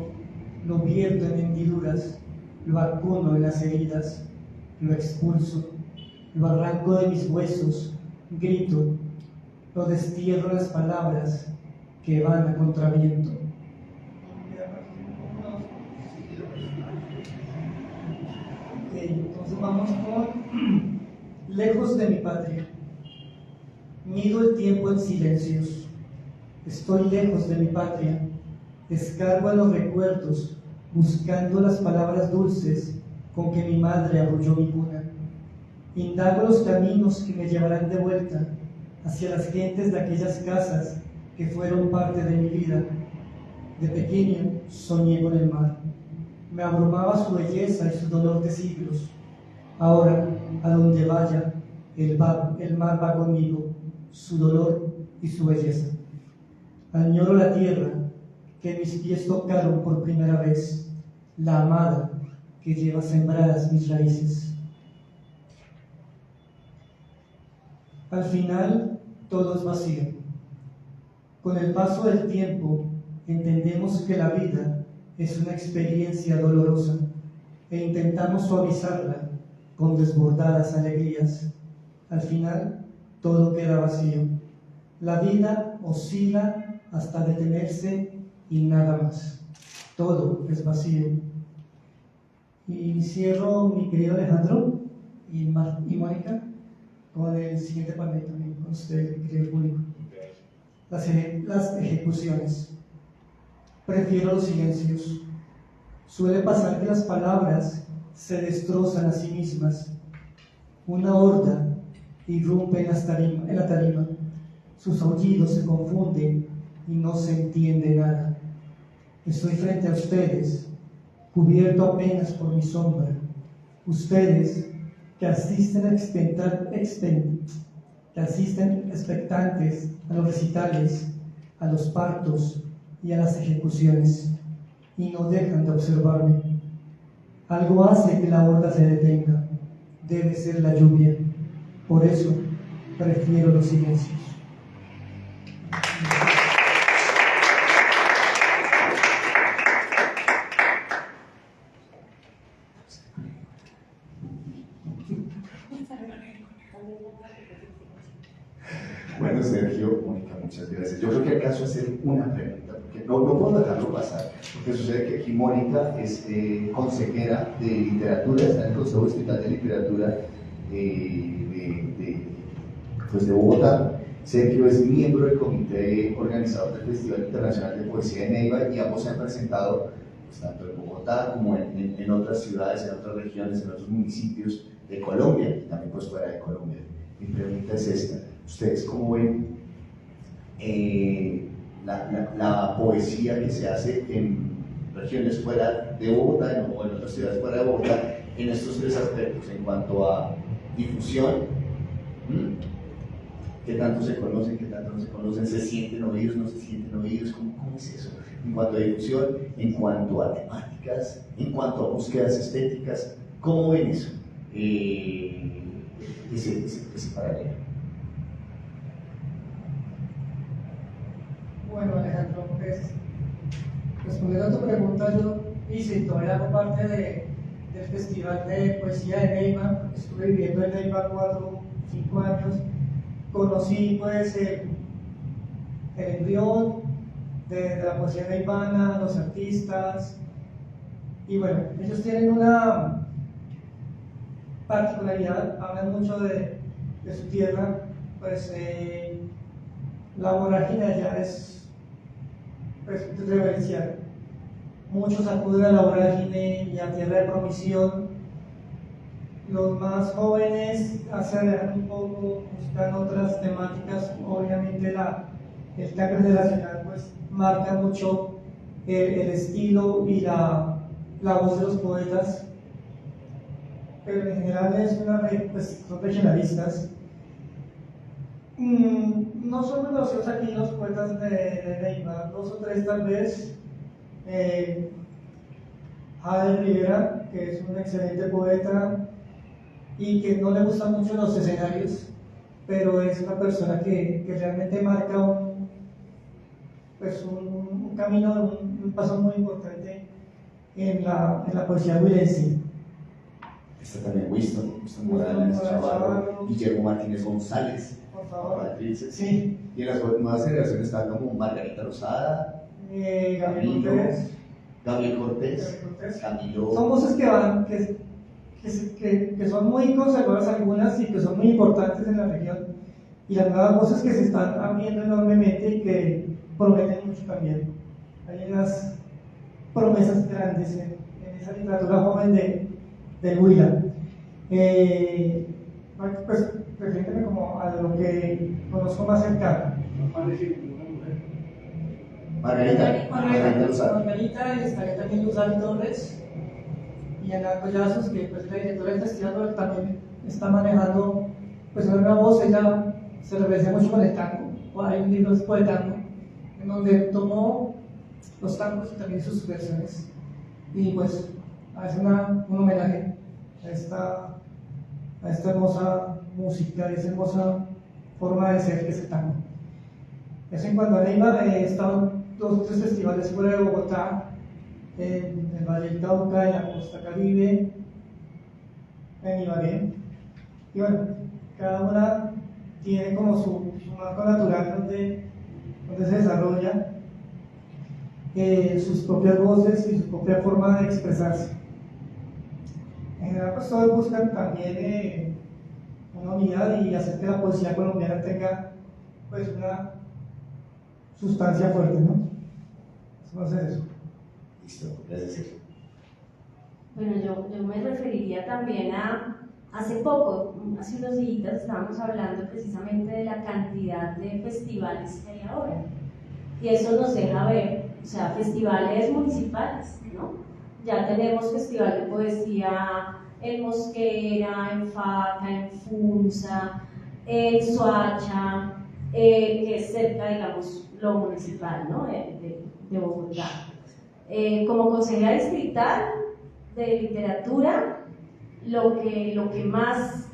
lo vierto en hendiduras, lo acuno en las heridas, lo expulso, lo arranco de mis huesos, grito, lo destierro en las palabras que van a contraviento. Entonces vamos con lejos de mi patria. Mido el tiempo en silencios. Estoy lejos de mi patria. Escarbo en los recuerdos, buscando las palabras dulces con que mi madre arrulló mi cuna. Indago los caminos que me llevarán de vuelta hacia las gentes de aquellas casas que fueron parte de mi vida. De pequeño soñé con el mar. Me abrumaba su belleza y su dolor de siglos. Ahora, a donde vaya, el mar va conmigo, su dolor y su belleza. Añoro la tierra que mis pies tocaron por primera vez, la amada que lleva sembradas mis raíces. Al final, todo es vacío. Con el paso del tiempo, entendemos que la vida es una experiencia dolorosa e intentamos suavizarla con desbordadas alegrías. Al final, todo queda vacío. La vida oscila hasta detenerse y nada más. Todo es vacío. Y cierro, mi querido Alejandro y Mónica, con el siguiente panel también, con usted, mi querido público. Las ejecuciones. Prefiero los silencios. Suele pasar que las palabras se destrozan a sí mismas. Una horda irrumpe en la tarima. Sus aullidos se confunden y no se entiende nada. Estoy frente a ustedes, cubierto apenas por mi sombra. Ustedes que asisten expectantes a los recitales, a los partos y a las ejecuciones, y no dejan de observarme. Algo hace que la horda se detenga. Debe ser la lluvia. Por eso prefiero los silencios. Bueno, Sergio, Mónica, muchas gracias. Yo creo que acaso hacer una pregunta, porque no puedo dejarlo pasar, porque sucede que aquí Mónica es consejera de literatura, está en el Consejo Distrital de Literatura de Bogotá. Sergio es miembro del comité organizador del Festival Internacional de Poesía de Neiva y ambos se han presentado pues, tanto en Bogotá como en otras ciudades, en otras regiones, en otros municipios de Colombia y también pues fuera de Colombia. Mi pregunta es esta: ¿ustedes cómo ven la poesía que se hace en regiones fuera de Bogotá o en otras ciudades fuera de Bogotá en estos tres aspectos, en cuanto a difusión, qué tanto se conocen, qué tanto no se conocen, se sienten oídos, no se sienten oídos, cómo es eso? En cuanto a difusión, en cuanto a temáticas, en cuanto a búsquedas estéticas, ¿cómo ven eso? Ese paralelo. Bueno, Alejandro, pues, respondiendo a tu pregunta, yo hice y todavía hago parte del Festival de Poesía de Neiva. Estuve viviendo en Neiva 4 o 5 años. Conocí pues el embrión de la poesía neivana, los artistas, y bueno, ellos tienen una particularidad, hablan mucho de su tierra, pues la vorágine allá es pues, reverencial. Muchos acuden a la vorágine y a tierra de promisión. Los más jóvenes aceleran un poco, buscan otras temáticas. Obviamente el cambio generacional pues marca mucho el estilo y la la voz de los poetas, pero en general es una red, pues son regionalistas. No son conocidos aquí los poetas de Neiva, 2 o 3 tal vez. Jade Rivera, que es un excelente poeta y que no le gustan mucho los escenarios, pero es una persona que realmente marca un camino, un paso muy importante en la poesía huilense. Está también Winston Morales, Chavarro, Guillermo Martínez González, Por favor. Patricia. Sí, Y en las nuevas generaciones están como Margarita Rosada, Gabriel Cortés, Cortés. Camilo. Son voces que van, que son muy conservadoras algunas y que son muy importantes en la región. Y las nuevas voces que se están abriendo enormemente y que prometen mucho también. Hay unas promesas grandes en esa literatura joven del Huila. Pues refiriéndome como a lo que conozco más cercano. Margarita Rosada. Margarita, estaría también Luzari Torres y Ana Collazos, que pues, es la directora del festival, pero que también está manejando pues, una nueva voz. Ella se referencia mucho con el tango, o hay un libro de tango, en donde tomó los tangos y también sus versiones, y pues hace un homenaje a esta hermosa música, a esa hermosa forma de ser que es el tango. Eso en cuanto a Neiva, he estado en 2 o 3 festivales fuera de Bogotá, en el Valle del Cauca, en la costa Caribe, en Ibagué. Y bueno, cada una tiene como su marco natural donde se desarrolla sus propias voces y su propia forma de expresarse. En general, pues todos buscan también una unidad y hacer que la poesía colombiana tenga pues una sustancia fuerte, ¿no? Entonces eso. Listo, gracias. Bueno, yo me referiría también hace poco, hace unos días estábamos hablando precisamente de la cantidad de festivales que hay ahora. Y eso nos deja ver, o sea, festivales municipales, ¿no? Ya tenemos festival de poesía en Mosquera, en Faca, en Funza, en Soacha, que es cerca, digamos, lo municipal, ¿no? de Bogotá. Como consejera distrital de literatura, lo que más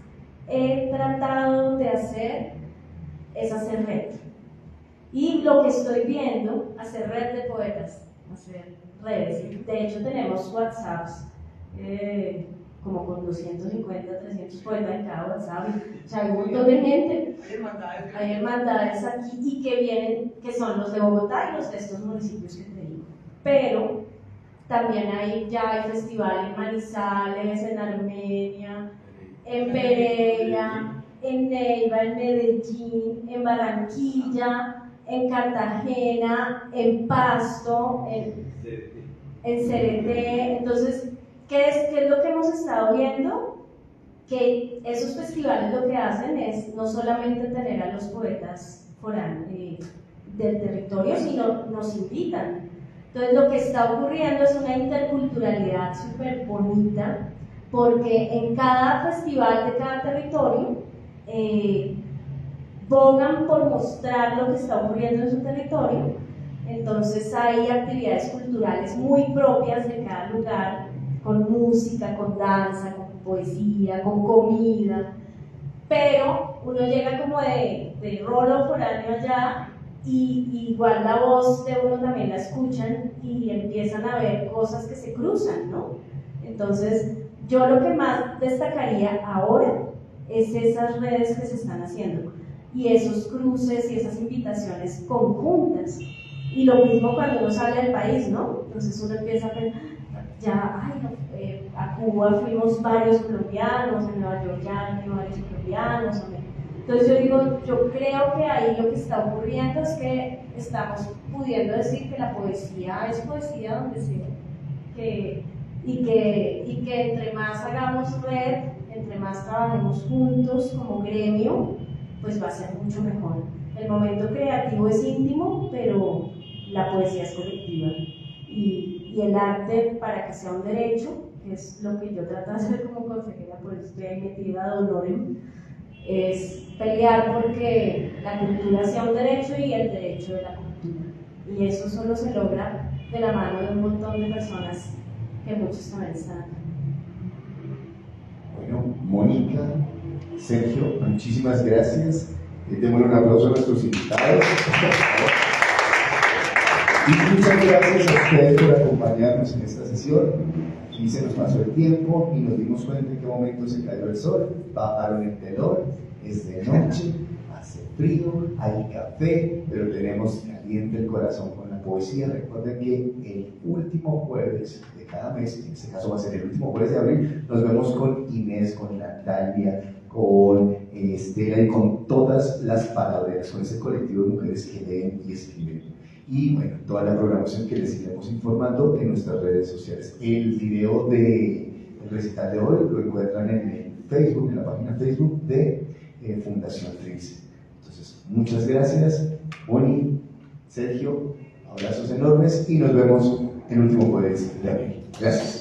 he tratado de hacer es hacer red. Y lo que estoy viendo, hacer red de poetas, hacer redes. De hecho, tenemos WhatsApps como con 250, 300 poetas en cada WhatsApp. O sea, hay un montón de gente. Hay hermandades aquí y que vienen, que son los de Bogotá y los de estos municipios que te digo. Pero también ya hay festival en Manizales, en Armenia, en Pereira, en Neiva, en Medellín, en Barranquilla, en Cartagena, en Pasto, en Cereté. Entonces, ¿qué es lo que hemos estado viendo? Que esos festivales lo que hacen es no solamente tener a los poetas del territorio, sino nos invitan. Entonces, lo que está ocurriendo es una interculturalidad súper bonita, porque en cada festival de cada territorio bogan por mostrar lo que está ocurriendo en su territorio. Entonces hay actividades culturales muy propias de cada lugar, con música, con danza, con poesía, con comida, pero uno llega como de rolo foráneo allá y igual la voz de uno también la escuchan y empiezan a ver cosas que se cruzan, ¿no? Entonces yo lo que más destacaría ahora es esas redes que se están haciendo y esos cruces y esas invitaciones conjuntas. Y lo mismo cuando uno sale del país, ¿no? Entonces uno empieza a pensar, a Cuba fuimos varios colombianos, en Nueva York ya hay varios colombianos. Entonces yo creo que ahí lo que está ocurriendo es que estamos pudiendo decir que la poesía es poesía donde sea, y que entre más hagamos red, entre más trabajemos juntos como gremio, pues va a ser mucho mejor. El momento creativo es íntimo, pero la poesía es colectiva y el arte para que sea un derecho, que es lo que yo trato de hacer como consejera, por eso estoy ahí metida ad honorem, es pelear porque la cultura sea un derecho y el derecho de la cultura. Y eso solo se logra de la mano de un montón de personas que muchos también están acá. Bueno, Mónica, Sergio, muchísimas gracias. Démosle un aplauso a nuestros invitados. Y muchas gracias a ustedes por acompañarnos en esta sesión. Y se nos pasó el tiempo y nos dimos cuenta en qué momento se cayó el sol. Bajaron el telón, es de noche, hace frío, hay café, pero tenemos caliente el corazón con la poesía. Recuerden que el último jueves de cada mes, en este caso va a ser el último jueves de abril, nos vemos con Inés, con Natalia, con Estela y con todas las palabreras, con ese colectivo de mujeres que leen y escriben. Y bueno, toda la programación que les iremos informando en nuestras redes sociales. El video del recital de hoy lo encuentran en el Facebook, en la página Facebook de Fundación Trince. Entonces, muchas gracias, Moni, Sergio, abrazos enormes y nos vemos el último jueves de abril. Gracias.